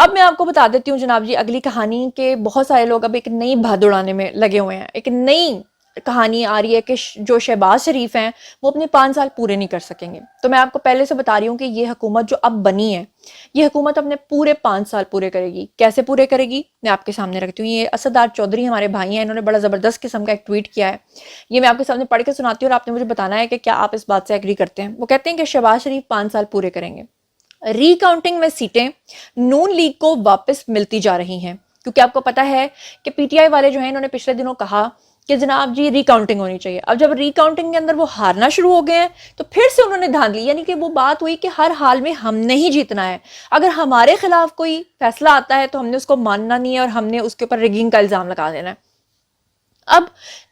اب میں آپ کو بتا دیتی ہوں جناب جی اگلی کہانی کہ بہت سارے لوگ اب ایک نئی بھاد اڑانے میں لگے ہوئے ہیں. ایک نئی کہانی آ رہی ہے کہ جو شہباز شریف ہیں وہ اپنے 5 سال پورے نہیں کر سکیں گے. تو میں آپ کو پہلے سے بتا رہی ہوں کہ یہ حکومت جو اب بنی ہے یہ حکومت اپنے پورے 5 سال پورے کرے گی. کیسے پورے کرے گی میں آپ کے سامنے رکھتی ہوں. یہ اسدار چودھری ہمارے بھائی ہیں, انہوں نے بڑا زبردست قسم کا ایک ٹویٹ کیا ہے. یہ میں آپ کے سامنے پڑھ کے سناتی ہوں اور آپ نے مجھے بتانا ہے کہ کیا آپ اس بات سے ایگری کرتے ہیں. وہ کہتے ہیں کہ شہباز شریف 5 سال پورے کریں گے. ری کاؤنٹنگ میں سیٹیں نون لیگ کو واپس ملتی جا رہی ہیں, کیونکہ آپ کو پتا ہے کہ پی ٹی آئی والے جو ہیں انہوں نے پچھلے دنوں کہا کہ جناب جی ری کاؤنٹنگ ہونی چاہیے. اب جب ری کاؤنٹنگ کے اندر وہ ہارنا شروع ہو گئے ہیں تو پھر سے انہوں نے دھاندلی, یعنی کہ وہ بات ہوئی کہ ہر حال میں ہم نے ہی جیتنا ہے. اگر ہمارے خلاف کوئی فیصلہ آتا ہے تو ہم نے اس کو ماننا نہیں ہے اور ہم نے اس کے اوپر ریگنگ کا الزام لگا دینا ہے. اب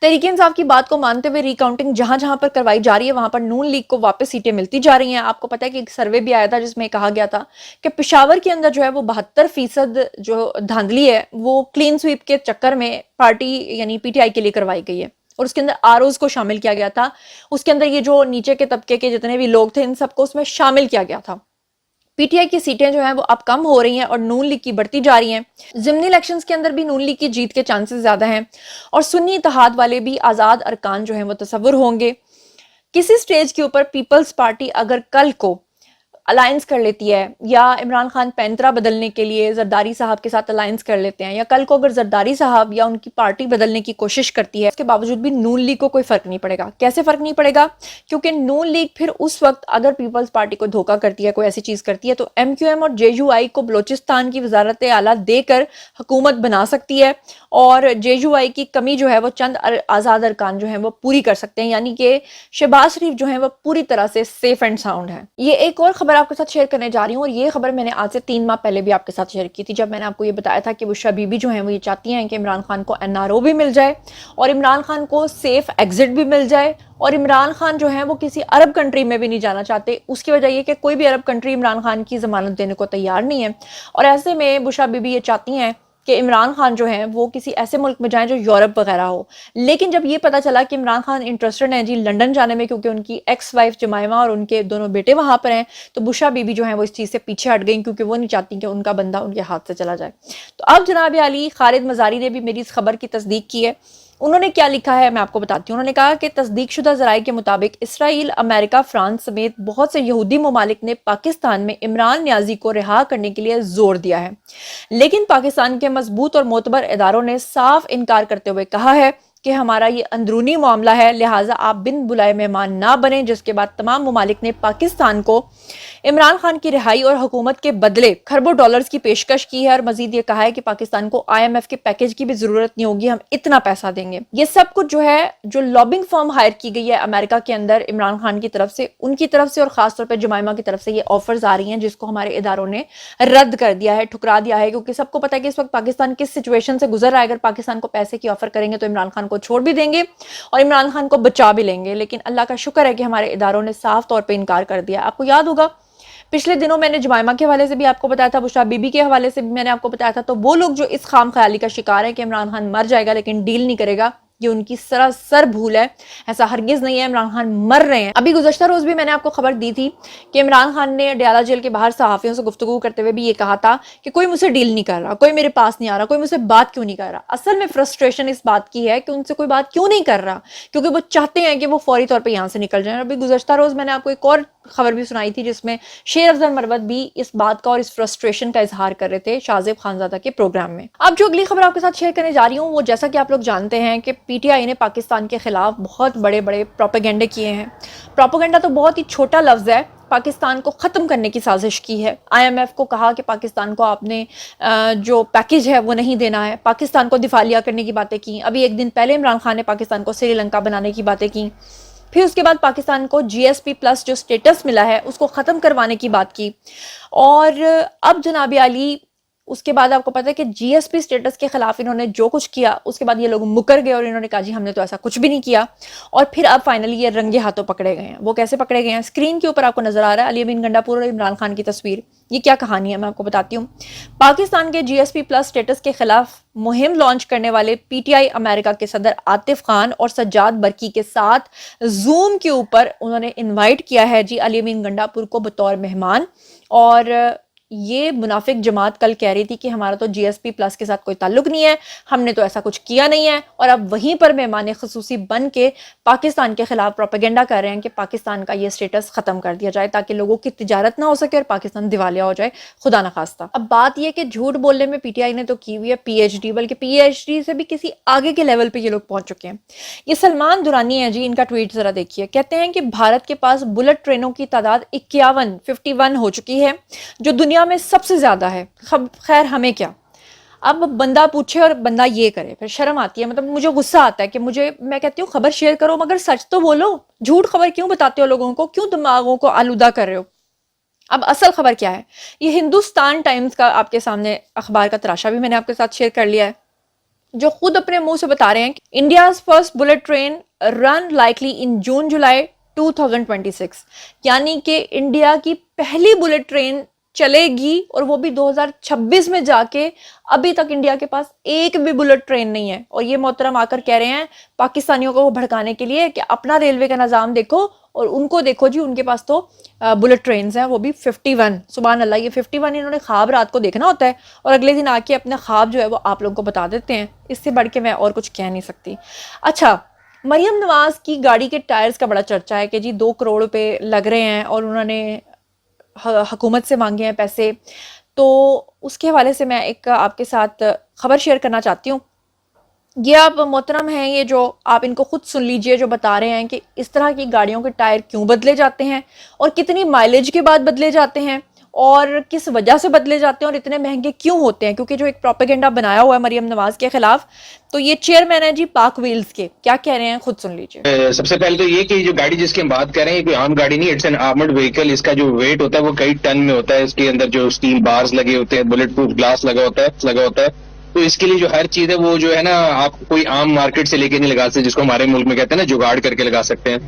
تحریک انصاف کی بات کو مانتے ہوئے ری کاؤنٹنگ جہاں جہاں پر کروائی جا رہی ہے وہاں پر نون لیگ کو واپس سیٹیں ملتی جا رہی ہیں. آپ کو پتا ہے کہ ایک سروے بھی آیا تھا جس میں کہا گیا تھا کہ پشاور کے اندر جو ہے وہ 72% جو دھاندلی ہے وہ کلین سویپ کے چکر میں پارٹی یعنی پی ٹی آئی کے لیے کروائی گئی ہے, اور اس کے اندر آر اوز کو شامل کیا گیا تھا. اس کے اندر یہ جو نیچے کے طبقے کے جتنے بھی لوگ تھے ان سب کو اس میں شامل کیا گیا تھا. پی ٹی آئی کی سیٹیں جو ہیں وہ اب کم ہو رہی ہیں اور نون لیگ کی بڑھتی جا رہی ہیں. ضمنی الیکشنز کے اندر بھی نون لیگ کی جیت کے چانسز زیادہ ہیں اور سنی اتحاد والے بھی آزاد ارکان جو ہیں وہ تصور ہوں گے. کسی سٹیج کے اوپر پیپلز پارٹی اگر کل کو الائنس کر لیتی ہے یا عمران خان پینترا بدلنے کے لیے زرداری صاحب کے ساتھ الائنس کر لیتے ہیں, یا کل کو اگر زرداری صاحب یا ان کی پارٹی بدلنے کی کوشش کرتی ہے, اس کے باوجود بھی نون لیگ کو کوئی فرق نہیں پڑے گا. کیسے فرق نہیں پڑے گا؟ کیونکہ نون لیگ پھر اس وقت اگر پیپلز پارٹی کو دھوکہ کرتی ہے, کوئی ایسی چیز کرتی ہے, تو ایم کیو ایم اور جے یو آئی کو بلوچستان کی وزارت اعلیٰ دے کر حکومت بنا سکتی ہے, اور جے یو آئی کی کمی جو ہے وہ چند آزاد ارکان جو ہیں وہ پوری کر سکتے ہیں. یعنی کہ شہباز شریف جو ہیں وہ پوری طرح سے سیف اینڈ ساؤنڈ ہے. یہ ایک اور خبر آپ کے ساتھ شیئر کرنے جا رہی ہوں, اور یہ خبر میں نے آج سے 3 ماہ پہلے بھی آپ کے ساتھ شیئر کی تھی, جب میں نے آپ کو یہ بتایا تھا کہ بشریٰ بی بی جو ہیں وہ یہ چاہتی ہیں کہ عمران خان کو این آر او بھی مل جائے اور عمران خان کو سیف ایگزٹ بھی مل جائے, اور عمران خان جو ہیں وہ کسی عرب کنٹری میں بھی نہیں جانا چاہتے. اس کی وجہ یہ کہ کوئی بھی عرب کنٹری عمران خان کی ضمانت دینے کو تیار نہیں ہے, اور ایسے میں بشریٰ بی بی یہ چاہتی ہیں کہ عمران خان جو ہیں وہ کسی ایسے ملک میں جائیں جو یورپ وغیرہ ہو. لیکن جب یہ پتا چلا کہ عمران خان انٹرسٹڈ ہیں جی لنڈن جانے میں, کیونکہ ان کی ایکس وائف جمائمہ اور ان کے دونوں بیٹے وہاں پر ہیں, تو بشریٰ بی بی جو ہیں وہ اس چیز سے پیچھے ہٹ گئیں کیونکہ وہ نہیں چاہتی کہ ان کا بندہ ان کے ہاتھ سے چلا جائے. تو اب جناب علی خالد مزاری نے بھی میری اس خبر کی تصدیق کی ہے. انہوں نے کیا لکھا ہے میں آپ کو بتاتی ہوں. انہوں نے کہا کہ تصدیق شدہ ذرائع کے مطابق اسرائیل, امریکہ, فرانس سمیت بہت سے یہودی ممالک نے پاکستان میں عمران نیازی کو رہا کرنے کے لیے زور دیا ہے, لیکن پاکستان کے مضبوط اور معتبر اداروں نے صاف انکار کرتے ہوئے کہا ہے کہ ہمارا یہ اندرونی معاملہ ہے, لہٰذا آپ بن بلائے مہمان نہ بنیں. جس کے بعد تمام ممالک نے پاکستان کو عمران خان کی رہائی اور حکومت کے بدلے کھربوں ڈالرز کی پیشکش کی ہے, اور مزید یہ کہا ہے کہ پاکستان کو آئی ایم ایف کے پیکج کی بھی ضرورت نہیں ہوگی, ہم اتنا پیسہ دیں گے. یہ سب کچھ جو ہے جو لابنگ فرم ہائر کی گئی ہے امریکہ کے اندر عمران خان کی طرف سے, ان کی طرف سے اور خاص طور پہ جمائمہ کی طرف سے یہ آفرز آ رہی ہیں جس کو ہمارے اداروں نے رد کر دیا ہے, ٹھکرا دیا ہے, کیونکہ سب کو پتا ہے کہ اس وقت پاکستان کس سچویشن سے گزر رہا ہے. اگر پاکستان کو پیسے کی آفر کریں گے تو عمران خان کو چھوڑ بھی دیں گے اور عمران خان کو بچا بھی لیں گے, لیکن اللہ کا شکر ہے کہ ہمارے اداروں نے صاف طور پہ انکار کر دیا. آپ کو یاد ہوگا پچھلے دنوں میں نے جمائمہ کے حوالے سے بھی آپ کو بتایا تھا, بشریٰ بی بی کے حوالے سے بھی میں نے آپ کو بتایا تھا. تو وہ لوگ جو اس خام خیالی کا شکار ہیں کہ عمران خان مر جائے گا لیکن ڈیل نہیں کرے گا, یہ ان کی سراسر بھول ہے. ایسا ہرگز نہیں ہے, عمران خان مر رہے ہیں. ابھی گزشتہ روز بھی میں نے آپ کو خبر دی تھی کہ عمران خان نے ڈیالہ جیل کے باہر صحافیوں سے گفتگو کرتے ہوئے بھی یہ کہا تھا کہ کوئی مجھ سے ڈیل نہیں کر رہا, کوئی میرے پاس نہیں آ رہا, کوئی مجھ سے بات کیوں نہیں کر رہا. اصل میں فرسٹریشن اس بات کی ہے کہ ان سے کوئی بات کیوں نہیں کر رہا, کیونکہ وہ چاہتے ہیں کہ وہ فوری طور پہ یہاں سے نکل جائیں. ابھی گزشتہ روز میں نے آپ کو ایک اور خبر بھی سنائی تھی جس میں شیر افضل مروت بھی اس بات کا اور اس فرسٹریشن کا اظہار کر رہے تھے شاہزیب خانزادہ کے پروگرام میں. اب جو اگلی خبر آپ کے ساتھ شیئر کرنے جا رہی ہوں وہ جیسا کہ آپ لوگ جانتے ہیں کہ پی ٹی آئی نے پاکستان کے خلاف بہت بڑے بڑے پروپیگنڈے کیے ہیں. پروپیگنڈا تو بہت ہی چھوٹا لفظ ہے, پاکستان کو ختم کرنے کی سازش کی ہے. آئی ایم ایف کو کہا کہ پاکستان کو آپ نے جو پیکج ہے وہ نہیں دینا ہے, پاکستان کو دفاعیہ کرنے کی باتیں کی. ابھی ایک دن پہلے عمران خان نے پاکستان کو سری لنکا بنانے کی باتیں کی. پھر اس کے بعد پاکستان کو جی ایس پی پلس جو سٹیٹس ملا ہے اس کو ختم کروانے کی بات کی. اور اب جناب علی اس کے بعد آپ کو پتا ہے کہ جی ایس پی سٹیٹس کے خلاف انہوں نے جو کچھ کیا اس کے بعد یہ لوگ مکر گئے اور انہوں نے کہا جی ہم نے تو ایسا کچھ بھی نہیں کیا. اور پھر اب فائنلی یہ رنگے ہاتھوں پکڑے گئے ہیں. وہ کیسے پکڑے گئے ہیں؟ اسکرین کے اوپر آپ کو نظر آ رہا ہے علی امین گنڈا پور اور عمران خان کی تصویر. یہ کیا کہانی ہے میں آپ کو بتاتی ہوں. پاکستان کے جی ایس پی پلس سٹیٹس کے خلاف مہم لانچ کرنے والے پی ٹی آئی امریکہ کے صدر عاطف خان اور سجاد برکی کے ساتھ زوم کے اوپر انہوں نے انوائٹ کیا ہے جی علی امین گنڈا پور کو بطور مہمان, اور یہ منافق جماعت کل کہہ رہی تھی کہ ہمارا تو جی ایس پی پلس کے ساتھ کوئی تعلق نہیں ہے, ہم نے تو ایسا کچھ کیا نہیں ہے, اور اب وہیں پر مہمان خصوصی بن کے پاکستان کے خلاف پروپیگنڈا کر رہے ہیں کہ پاکستان کا یہ سٹیٹس ختم کر دیا جائے تاکہ لوگوں کی تجارت نہ ہو سکے اور پاکستان دیوالیہ ہو جائے, خدا نخواستہ. اب بات یہ کہ جھوٹ بولنے میں پی ٹی آئی نے تو کی ہوئی ہے پی ایچ ڈی, بلکہ پی ایچ ڈی سے بھی کسی آگے کے لیول پہ یہ لوگ پہنچ چکے ہیں. یہ سلمان درانی ہے جی, ان کا ٹویٹ ذرا دیکھیے. کہتے ہیں کہ بھارت کے پاس بلٹ ٹرینوں کی تعداد 51 ہو چکی ہے, جو دنیا میں سب سے زیادہ ہے. خیر ہمیں کیا. اب بندہ پوچھے اور بندہ یہ کرے, پھر شرم آتی ہے. مطلب مجھے غصہ آتا ہے کہ میں کہتی ہوں خبر شیئر کرو مگر سچ تو بولو. جھوٹ خبر کیوں بتاتے ہو لوگوں کو, کیوں دماغوں کو آلودہ کر رہے ہو. اب اصل خبر کیا ہے, یہ ہندوستان ٹائمز کا آپ کے سامنے اخبار کا تراشا بھی میں نے آپ کے ساتھ شیئر کر لیا ہے, جو خود اپنے منہ سے بتا رہے ہیں کہ India's first bullet train run likely in June July 2026, یعنی کہ انڈیا کی پہلی بلٹ ٹرین چلے گی, اور وہ بھی 2026 میں جا کے. ابھی تک انڈیا کے پاس ایک بھی بلٹ ٹرین نہیں ہے, اور یہ محترم آ کر کہہ رہے ہیں پاکستانیوں کو بھڑکانے کے لیے کہ اپنا ریلوے کا نظام دیکھو اور ان کو دیکھو جی, ان کے پاس تو بلٹ ٹرینز ہیں, وہ بھی 51. سبحان اللہ, یہ 51 انہوں نے خواب رات کو دیکھنا ہوتا ہے اور اگلے دن آ کے اپنا خواب جو ہے وہ آپ لوگوں کو بتا دیتے ہیں. اس سے بڑھ کے میں اور کچھ کہہ نہیں سکتی. اچھا, مریم نواز کی گاڑی کے ٹائرز کا بڑا چرچا ہے کہ جی 2 کروڑ روپے لگ رہے ہیں اور انہوں نے حکومت سے مانگے ہیں پیسے. تو اس کے حوالے سے میں ایک آپ کے ساتھ خبر شیئر کرنا چاہتی ہوں. یہ آپ محترم ہیں, یہ جو آپ ان کو خود سن لیجئے, جو بتا رہے ہیں کہ اس طرح کی گاڑیوں کے ٹائر کیوں بدلے جاتے ہیں اور کتنی مائلیج کے بعد بدلے جاتے ہیں اور کس وجہ سے بدلے جاتے ہیں اور اتنے مہنگے کیوں ہوتے ہیں. کیونکہ جو ایک پروپیگنڈا بنایا ہوا ہے مریم نواز کے خلاف, تو یہ چیئرمین ہے جی پاک ویلز کے, کیا کہہ رہے ہیں خود سن لیجئے. سب سے پہلے تو یہ کہ جو گاڑی جس کی ہم بات کر رہے ہیں کوئی عام گاڑی نہیں, اٹس این آرمڈ وہیکل. اس کا جو ویٹ ہوتا ہے وہ کئی ٹن میں ہوتا ہے. اس کے اندر جو اسٹیل بارز لگے ہوتے ہیں, بلٹ پروف گلاس لگا ہوتا ہے. تو اس کے لیے جو ہر چیز ہے وہ جو ہے نا آپ کوئی عام مارکیٹ سے لے کے نہیں لگا سکتے, جس کو ہمارے ملک میں کہتے ہیں نا جگاڑ کر کے لگا سکتے ہیں,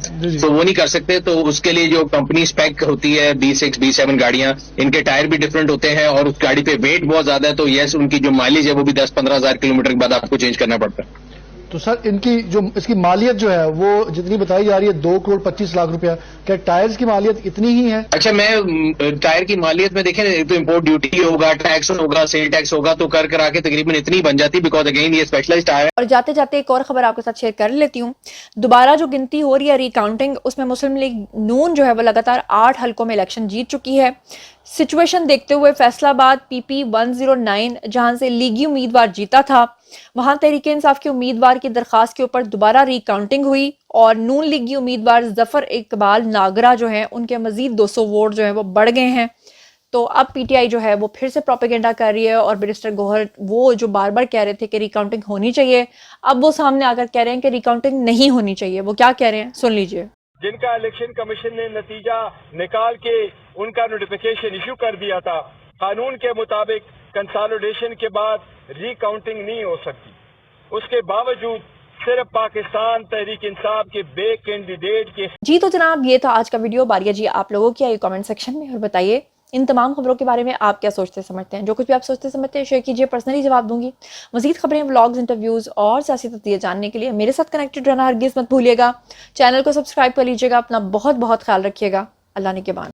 تو وہ نہیں کر سکتے. تو اس کے لیے جو کمپنی اسپیک ہوتی ہے B6 B7 گاڑیاں, ان کے ٹائر بھی ڈفرینٹ ہوتے ہیں اور اس گاڑی پہ ویٹ بہت زیادہ ہے. تو یس, ان کی جو مائلیج ہے وہ بھی 10-15 ہزار کلومیٹر کے بعد آپ کو چینج کرنا پڑتا ہے. تو سر ان کی جو اس کی مالیت جو ہے وہ جتنی بتائی جا رہی ہے 2 کروڑ 25 لاکھ روپیہ, کیا ٹائرز کی مالیت اتنی ہی ہے؟ اچھا, میں ٹائر کی مالیت میں دیکھیں تو امپورٹ ڈیوٹی ہوگا, ٹیکس ہوگا, سیل ٹیکس ہوگا, تو کر کے تقریباً اتنی بن جاتی, بیکاز اگین یہ اسپیشلائزڈ ٹائر. اور جاتے جاتے ایک اور خبر آپ کے ساتھ شیئر کر لیتی ہوں. دوبارہ جو گنتی ہو رہی ہے ری کاؤنٹنگ, اس میں مسلم لیگ نون جو ہے وہ لگاتار 8 حلقوں میں الیکشن جیت چکی ہے. سچویشن دیکھتے ہوئے فیصل آباد PP 109 جہاں سے لیگی امیدوار جیتا تھا, وہاں تحریک انصاف کے امیدوار کی درخواست کے اوپر دوبارہ ری کاؤنٹنگ ہوئی اور نون لیگی امیدوار ظفر اقبال ناگرہ جو ہیں ان کے مزید 200 ووٹ جو ہیں وہ بڑھ گئے ہیں. تو اب پی ٹی آئی جو ہے وہ پھر سے پروپیگنڈا کر رہی ہے, اور بیرسٹر گوہر وہ جو بار بار کہہ رہے تھے کہ ری کاؤنٹنگ ہونی چاہیے, اب وہ سامنے آ کر کہہ رہے ہیں کہ ری کاؤنٹنگ نہیں ہونی چاہیے. وہ کیا کہہ رہے ہیں سن لیجئے. جن کا الیکشن کمیشن نے نتیجہ نکال کے ان کا نوٹیفیکیشن ایشو کر دیا تھا, قانون کے مطابق کنسالیڈیشن کے بعد ری کاؤنٹنگ نہیں ہو سکتی. اس کے باوجود صرف پاکستان تحریک انصاف کے بے کینڈیڈیٹ کے. جی تو جناب یہ تھا آج کا ویڈیو. باریا جی آپ لوگوں کی آئی کامنٹ سیکشن میں, اور بتائیے ان تمام خبروں کے بارے میں آپ کیا سوچتے سمجھتے ہیں. جو کچھ بھی آپ سوچتے سمجھتے ہیں شیئر کیجیے, پرسنلی جواب دوں گی. مزید خبریں, ولاگز, انٹرویوز اور سیاسی تجزیے جاننے کے لیے میرے ساتھ کنیکٹڈ رہنا ہرگز مت بھولیے گا. چینل کو سبسکرائب کر لیجیے گا. اپنا بہت بہت خیال رکھیے گا. اللہ نگہبان.